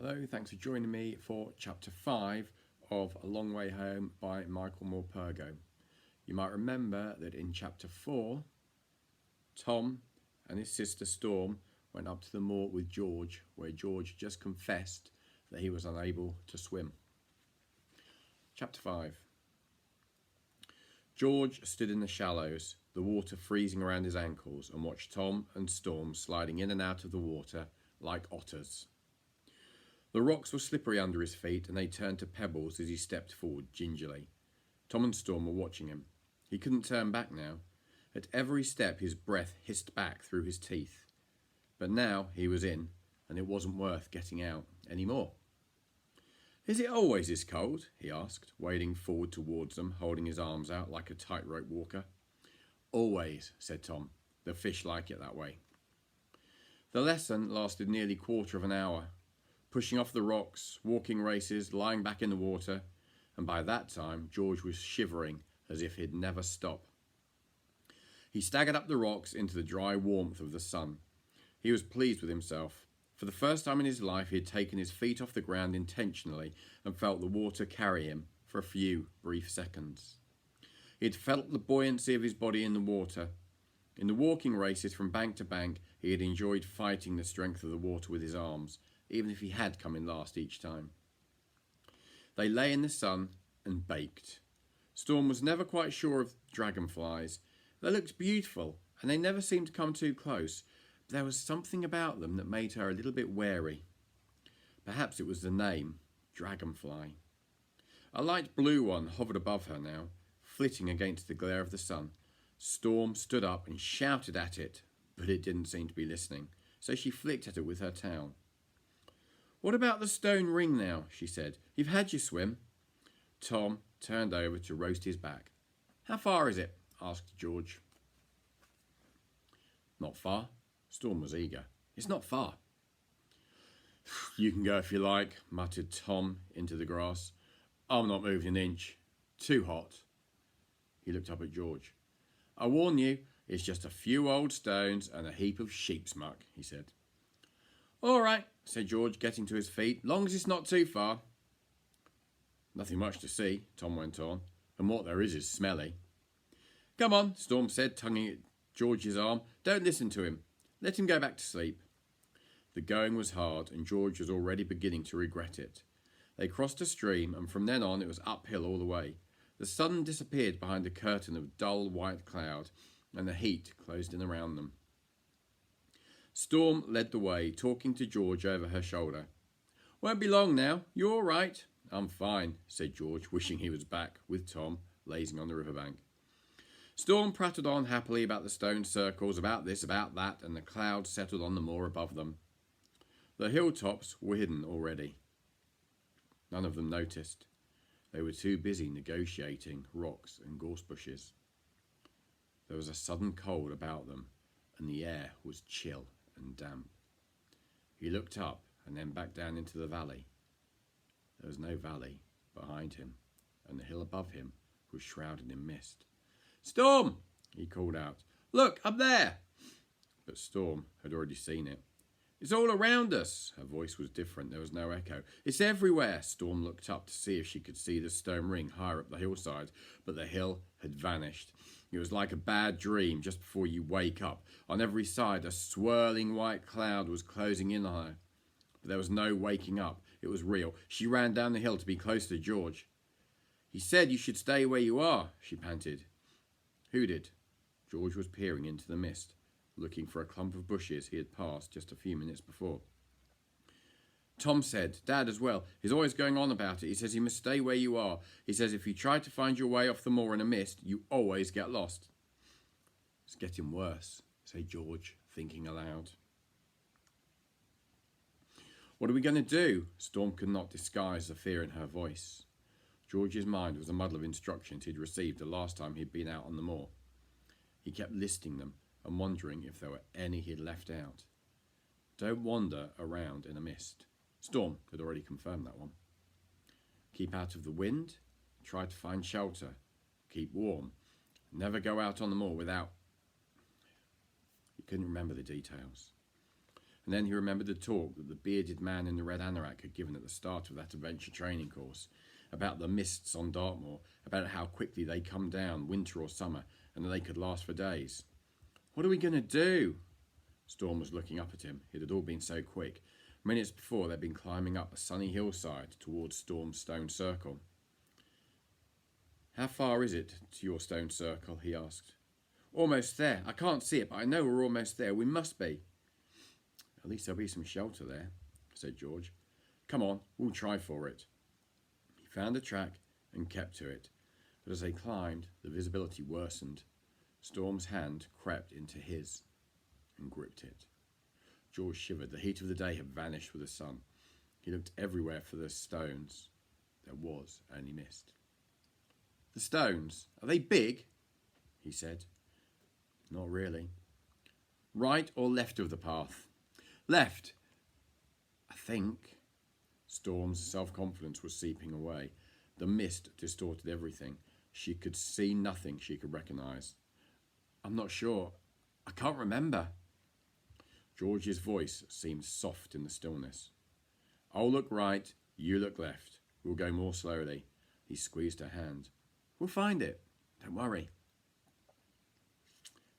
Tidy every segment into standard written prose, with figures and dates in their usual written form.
Hello, thanks for joining me for Chapter 5 of A Long Way Home by Michael Morpurgo. You might remember that in Chapter 4, Tom and his sister Storm went up to the moor with George, where George just confessed that he was unable to swim. Chapter 5. George stood in the shallows, the water freezing around his ankles, and watched Tom and Storm sliding in and out of the water like otters. The rocks were slippery under his feet, and they turned to pebbles as he stepped forward gingerly. Tom and Storm were watching him. He couldn't turn back now. At every step his breath hissed back through his teeth. But now he was in, and it wasn't worth getting out any more. "Is it always this cold?" he asked, wading forward towards them, holding his arms out like a tightrope walker. "Always," said Tom. "The fish like it that way." The lesson lasted nearly a quarter of an hour. Pushing off the rocks, walking races, lying back in the water, and by that time George was shivering as if he'd never stop. He staggered up the rocks into the dry warmth of the sun. He was pleased with himself. For the first time in his life he had taken his feet off the ground intentionally and felt the water carry him for a few brief seconds. He had felt the buoyancy of his body in the water. In the walking races from bank to bank, he had enjoyed fighting the strength of the water with his arms, even if he had come in last each time. They lay in the sun and baked. Storm was never quite sure of dragonflies. They looked beautiful, and they never seemed to come too close, but there was something about them that made her a little bit wary. Perhaps it was the name, Dragonfly. A light blue one hovered above her now, flitting against the glare of the sun. Storm stood up and shouted at it, but it didn't seem to be listening, so she flicked at it with her towel. "What about the stone ring now?" she said. "You've had your swim." Tom turned over to roast his back. "How far is it?" asked George. "Not far." Storm was eager. "It's not far." "You can go if you like," muttered Tom into the grass. "I'm not moving an inch. Too hot." He looked up at George. "I warn you, it's just a few old stones and a heap of sheep's muck," he said. "All right," said George, getting to his feet, "long as it's not too far." "Nothing much to see," Tom went on, "and what there is smelly." "Come on," Storm said, tugging at George's arm. "Don't listen to him. Let him go back to sleep." The going was hard, and George was already beginning to regret it. They crossed a stream, and from then on it was uphill all the way. The sun disappeared behind a curtain of dull white cloud, and the heat closed in around them. Storm led the way, talking to George over her shoulder. "Won't be long now. You all right?" "I'm fine," said George, wishing he was back with Tom, lazing on the riverbank. Storm prattled on happily about the stone circles, about this, about that, and the clouds settled on the moor above them. The hilltops were hidden already. None of them noticed. They were too busy negotiating rocks and gorse bushes. There was a sudden cold about them, and the air was chill and damp. He looked up and then back down into the valley. There was no valley behind him, and the hill above him was shrouded in mist. "Storm!" he called out. "Look, up there!" But Storm had already seen it. "It's all around us." Her voice was different. There was no echo. "It's everywhere." Storm looked up to see if she could see the stone ring higher up the hillside, but the hill had vanished. It was like a bad dream just before you wake up. On every side, a swirling white cloud was closing in on her. But there was no waking up. It was real. She ran down the hill to be close to George. "He said you should stay where you are," she panted. "Who did?" George was peering into the mist, looking for a clump of bushes he had passed just a few minutes before. "Tom said, Dad as well. He's always going on about it. He says you must stay where you are. He says if you try to find your way off the moor in a mist, you always get lost." "It's getting worse," said George, thinking aloud. "What are we going to do?" Storm could not disguise the fear in her voice. George's mind was a muddle of instructions he'd received the last time he'd been out on the moor. He kept listing them and wondering if there were any he'd left out. Don't wander around in a mist. Storm had already confirmed that one. Keep out of the wind. Try to find shelter. Keep warm. Never go out on the moor without... He couldn't remember the details. and then he remembered the talk that the bearded man in the red anorak had given at the start of that adventure training course, about the mists on Dartmoor, about how quickly they come down, winter or summer, and that they could last for days. What are we going to do? Storm was looking up at him. It had all been so quick. Minutes before, they'd been climbing up a sunny hillside towards Storm's stone circle. How far is it to your stone circle? He asked. Almost there. I can't see it, but I know we're almost there. We must be. At least there'll be some shelter there, said George. Come on, we'll try for it. He found a track and kept to it, but as they climbed, the visibility worsened. Storm's hand crept into his and gripped it. George shivered. The heat of the day had vanished with the sun. He looked everywhere for the stones. There was only mist. The stones, are they big? He said. Not really. Right or left of the path? Left. I think. Storm's self-confidence was seeping away. The mist distorted everything. She could see nothing she could recognise. I'm not sure. I can't remember. George's voice seemed soft in the stillness. I'll look right, you look left. We'll go more slowly. He squeezed her hand. We'll find it. Don't worry.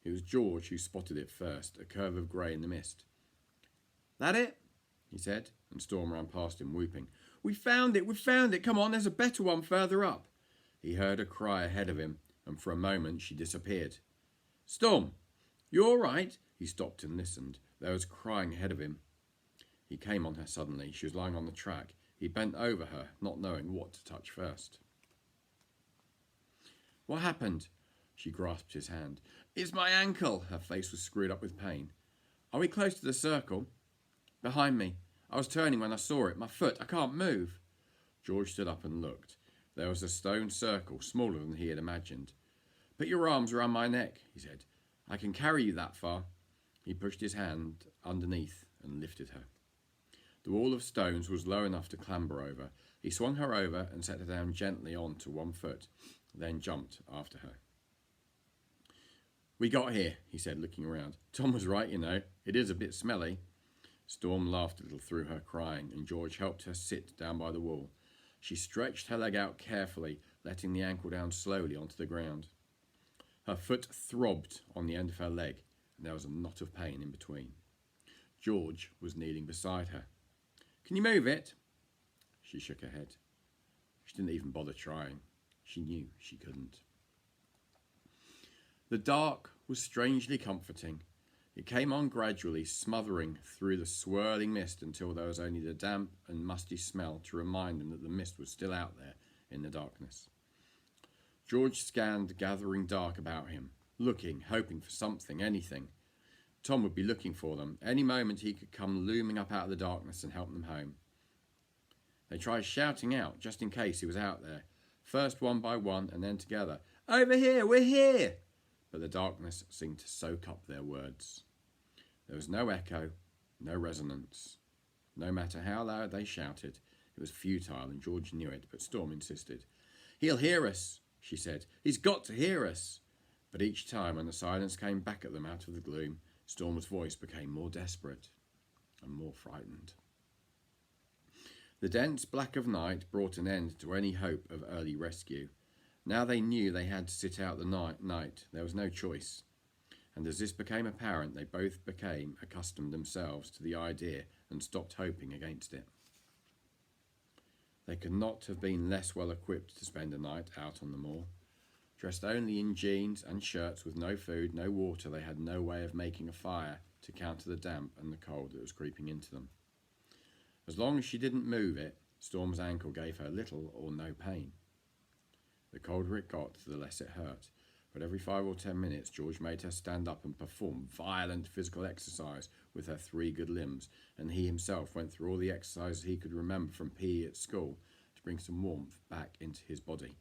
It was George who spotted it first, a curve of grey in the mist. That it? He said, and Storm ran past him, whooping. We found it! We found it! Come on, there's a better one further up. He heard a cry ahead of him, and for a moment she disappeared. Storm, you all right? He stopped and listened. There was crying ahead of him. He came on her suddenly. She was lying on the track. He bent over her, not knowing what to touch first. What happened? She grasped his hand. It's my ankle. Her face was screwed up with pain. Are we close to the circle? Behind me. I was turning when I saw it. My foot. I can't move. George stood up and looked. There was a stone circle, smaller than he had imagined. Put your arms around my neck, he said. I can carry you that far. He pushed his hand underneath and lifted her. The wall of stones was low enough to clamber over. He swung her over and set her down gently onto one foot, then jumped after her. We got here, he said, looking around. Tom was right, you know. It is a bit smelly. Storm laughed a little through her crying, and George helped her sit down by the wall. She stretched her leg out carefully, letting the ankle down slowly onto the ground. Her foot throbbed on the end of her leg, and there was a knot of pain in between. George was kneeling beside her. Can you move it? She shook her head. She didn't even bother trying. She knew she couldn't. The dark was strangely comforting. It came on gradually, smothering through the swirling mist until there was only the damp and musty smell to remind them that the mist was still out there in the darkness. George scanned the gathering dark about him, looking, hoping for something, anything. Tom would be looking for them. Any moment he could come looming up out of the darkness and help them home. They tried shouting out, just in case he was out there, first one by one and then together. Over here, we're here! But the darkness seemed to soak up their words. There was no echo, no resonance. No matter how loud they shouted, it was futile, and George knew it, but Storm insisted. He'll hear us, she said. He's got to hear us. But each time when the silence came back at them out of the gloom, Storm's voice became more desperate and more frightened. The dense black of night brought an end to any hope of early rescue. Now they knew they had to sit out the night. There was no choice. And as this became apparent, they both became accustomed themselves to the idea and stopped hoping against it. They could not have been less well equipped to spend a night out on the moor. Dressed only in jeans and shirts with no food, no water, they had no way of making a fire to counter the damp and the cold that was creeping into them. As long as she didn't move it, Storm's ankle gave her little or no pain. The colder it got, the less it hurt, but every 5 or 10 minutes George made her stand up and perform violent physical exercise with her 3 good limbs, and he himself went through all the exercises he could remember from PE at school to bring some warmth back into his body.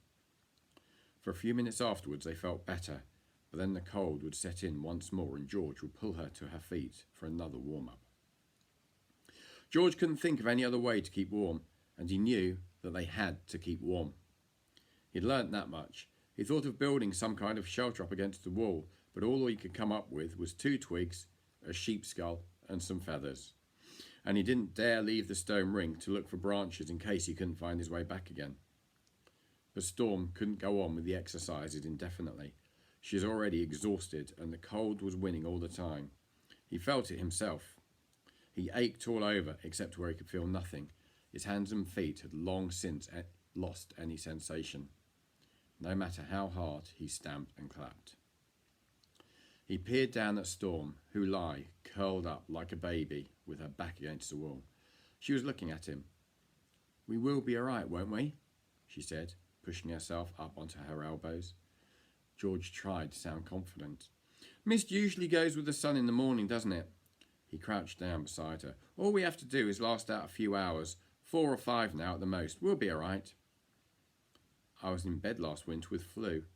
For a few minutes afterwards they felt better, but then the cold would set in once more and George would pull her to her feet for another warm-up. George couldn't think of any other way to keep warm, and he knew that they had to keep warm. He'd learnt that much. He thought of building some kind of shelter up against the wall, but all he could come up with was 2 twigs, a sheep skull, and some feathers. and he didn't dare leave the stone ring to look for branches in case he couldn't find his way back again. But Storm couldn't go on with the exercises indefinitely. She was already exhausted, and the cold was winning all the time. He felt it himself. He ached all over, except where he could feel nothing. His hands and feet had long since lost any sensation. No matter how hard he stamped and clapped. He peered down at Storm, who lay, curled up like a baby, with her back against the wall. She was looking at him. "We will be all right, won't we?" she said, pushing herself up onto her elbows. George tried to sound confident. "Mist usually goes with the sun in the morning, doesn't it?" He crouched down beside her. "All we have to do is last out a few hours, 4 or 5 now at the most. We'll be all right." "I was in bed last winter with flu.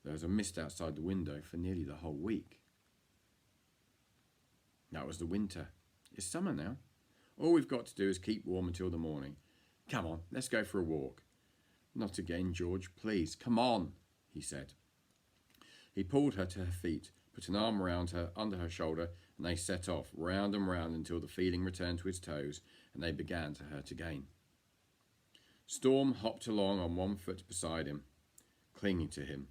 There was a mist outside the window for nearly the whole week." "That was the winter. It's summer now. All we've got to do is keep warm until the morning. Come on, let's go for a walk." "Not again, George, please. Come on," he said. He pulled her to her feet, put an arm around her, under her shoulder, and they set off, round and round until the feeling returned to his toes and they began to hurt again. Storm hopped along on one foot beside him, clinging to him.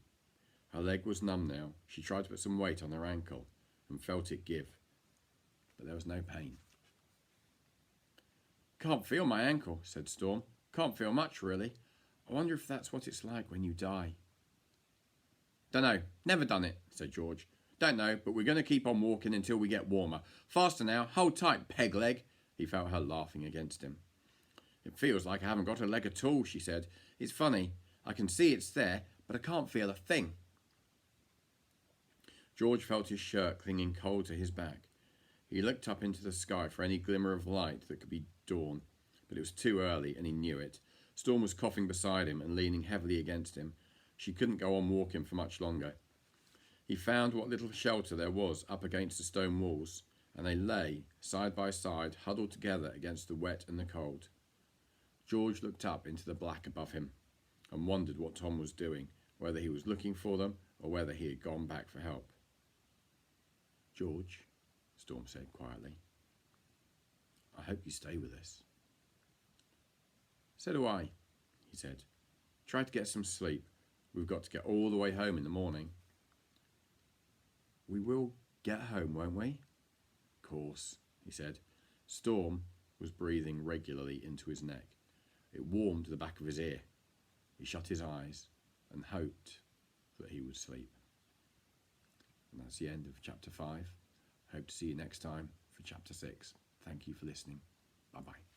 Her leg was numb now. She tried to put some weight on her ankle and felt it give, but there was no pain. "Can't feel my ankle," said Storm. "Can't feel much, really. I wonder if that's what it's like when you die." "Dunno. Never done it," said George. "Don't know, but we're going to keep on walking until we get warmer. Faster now. Hold tight, peg leg." He felt her laughing against him. "It feels like I haven't got a leg at all," she said. "It's funny. I can see it's there, but I can't feel a thing." George felt his shirt clinging cold to his back. He looked up into the sky for any glimmer of light that could be dawn, but it was too early, and he knew it. Storm was coughing beside him and leaning heavily against him. She couldn't go on walking for much longer. He found what little shelter there was up against the stone walls, and they lay, side by side, huddled together against the wet and the cold. George looked up into the black above him and wondered what Tom was doing, whether he was looking for them or whether he had gone back for help. "George," Storm said quietly, "I hope you stay with us." "So do I," he said. "Try to get some sleep. We've got to get all the way home in the morning." "We will get home, won't we?" "Course," he said. Storm was breathing regularly into his neck. It warmed the back of his ear. He shut his eyes and hoped that he would sleep. And that's the end of chapter 5. Hope to see you next time for chapter 6. Thank you for listening. Bye-bye.